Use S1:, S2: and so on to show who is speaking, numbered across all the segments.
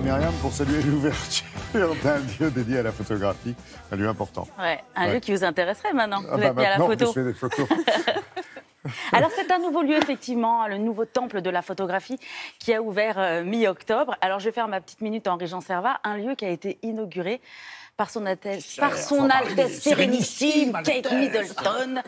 S1: Myriam, pour saluer l'ouverture d'un lieu dédié à la photographie, un lieu important.
S2: Ouais, un lieu qui vous intéresserait maintenant. Vous
S1: bah
S2: êtes mis à la photo.
S1: Je fais des photos.
S2: Alors c'est un nouveau lieu effectivement, le nouveau temple de la photographie qui a ouvert mi-octobre. Alors je vais faire ma petite minute Henri-Jean Servat, un lieu qui a été inauguré par son Altesse Sérénissime Kate Middleton,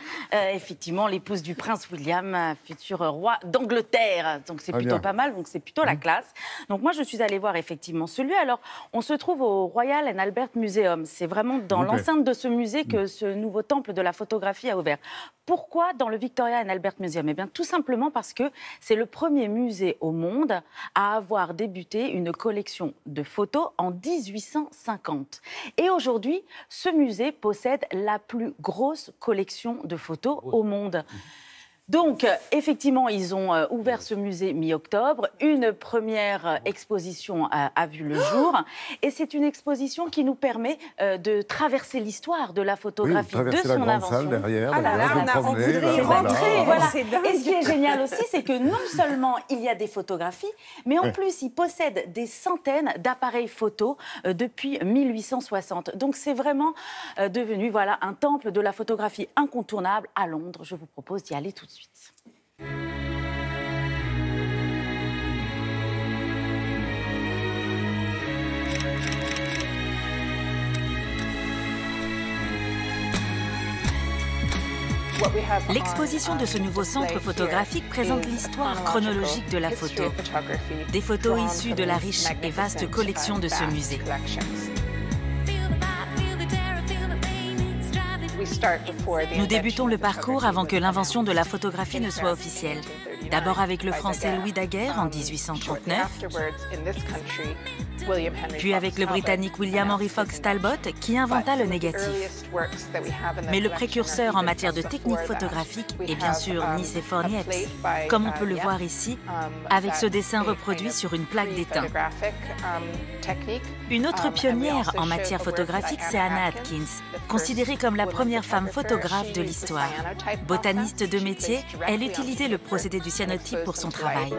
S2: effectivement l'épouse du prince William, futur roi d'Angleterre. Donc c'est plutôt pas mal, donc c'est plutôt la classe. Donc moi je suis allée voir effectivement ce lieu. Alors on se trouve au Royal and Albert Museum. C'est vraiment dans l'enceinte de ce musée que ce nouveau temple de la photographie a ouvert. Pourquoi dans le Victoria and Albert Museum? Eh bien tout simplement parce que c'est le premier musée au monde à avoir débuté une collection de photos en 1850. Et aujourd'hui, ce musée possède la plus grosse collection de photos au monde. Donc, effectivement, ils ont ouvert ce musée mi-octobre. Une première exposition a vu le jour. Et c'est une exposition qui nous permet de traverser l'histoire de la photographie, de son
S1: la
S2: invention.
S1: salle derrière,
S3: on voudrait y rentrer.
S2: Voilà. Et ce qui est génial aussi, c'est que non seulement il y a des photographies, mais en plus, il possède des centaines d'appareils photos depuis 1860. Donc, c'est vraiment devenu un temple de la photographie incontournable à Londres. Je vous propose d'y aller tout de suite.
S4: L'exposition de ce nouveau centre photographique présente l'histoire chronologique de la photo. Des photos issues de la riche et vaste collection de ce musée. Nous débutons le parcours avant que l'invention de la photographie ne soit officielle. D'abord avec le français Louis Daguerre en 1839, puis avec le britannique William Henry Fox Talbot qui inventa le négatif. Mais le précurseur en matière de technique photographique est bien sûr Nicéphore Niepce, comme on peut le voir ici, avec ce dessin reproduit sur une plaque d'étain. Une autre pionnière en matière photographique, c'est Anna Atkins, considérée comme la première femme photographe de l'histoire. Botaniste de métier, elle utilisait le procédé du cyanotype pour son travail.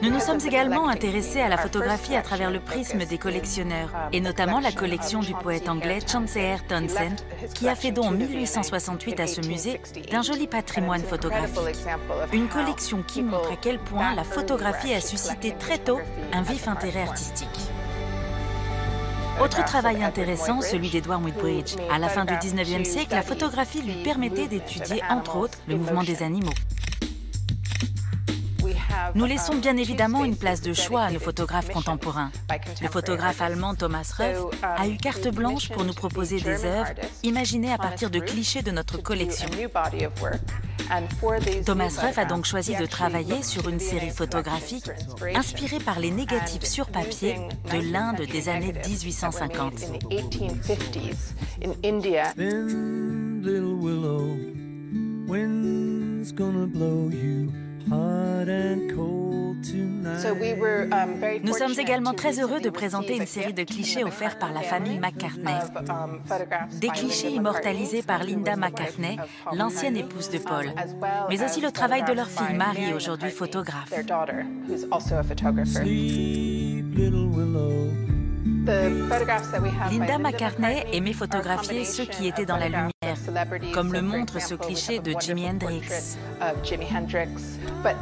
S4: Nous nous sommes également intéressés à la photographie à travers le prisme des collectionneurs, et notamment la collection du poète anglais Chauncey R. Townsend, qui a fait don en 1868 à ce musée d'un joli patrimoine photographique. Une collection qui montre à quel point la photographie a suscité très tôt un vif intérêt artistique. Autre travail intéressant, celui d'Edward Whitbread. À la fin du 19e siècle, la photographie lui permettait d'étudier, entre autres, le mouvement des animaux. Nous laissons bien évidemment une place de choix à nos photographes contemporains. Le photographe allemand Thomas Ruff a eu carte blanche pour nous proposer des œuvres imaginées à partir de clichés de notre collection. Thomas Ruff a donc choisi de travailler sur une série photographique inspirée par les négatifs sur papier de l'Inde des années 1850. Nous sommes également très heureux de présenter une série de clichés offerts par la famille McCartney. Des clichés immortalisés par Linda McCartney, l'ancienne épouse de Paul, mais aussi le travail de leur fille Mary, aujourd'hui photographe. Linda McCartney aimait photographier ceux qui étaient dans la lumière, comme le montre ce cliché de Jimi Hendrix,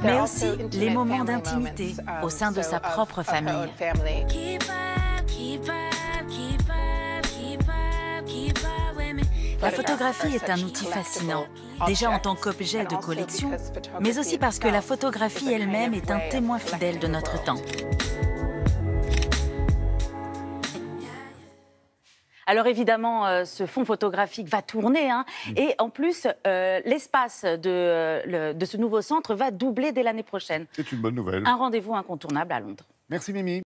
S4: mais aussi les moments d'intimité au sein de sa propre famille. La photographie est un outil fascinant, déjà en tant qu'objet de collection, mais aussi parce que la photographie elle-même est un témoin fidèle de notre temps.
S2: Alors évidemment, ce fond photographique va tourner, et en plus, l'espace de ce nouveau centre va doubler dès l'année prochaine.
S1: C'est une bonne nouvelle.
S2: Un rendez-vous incontournable à Londres.
S1: Merci Mimi.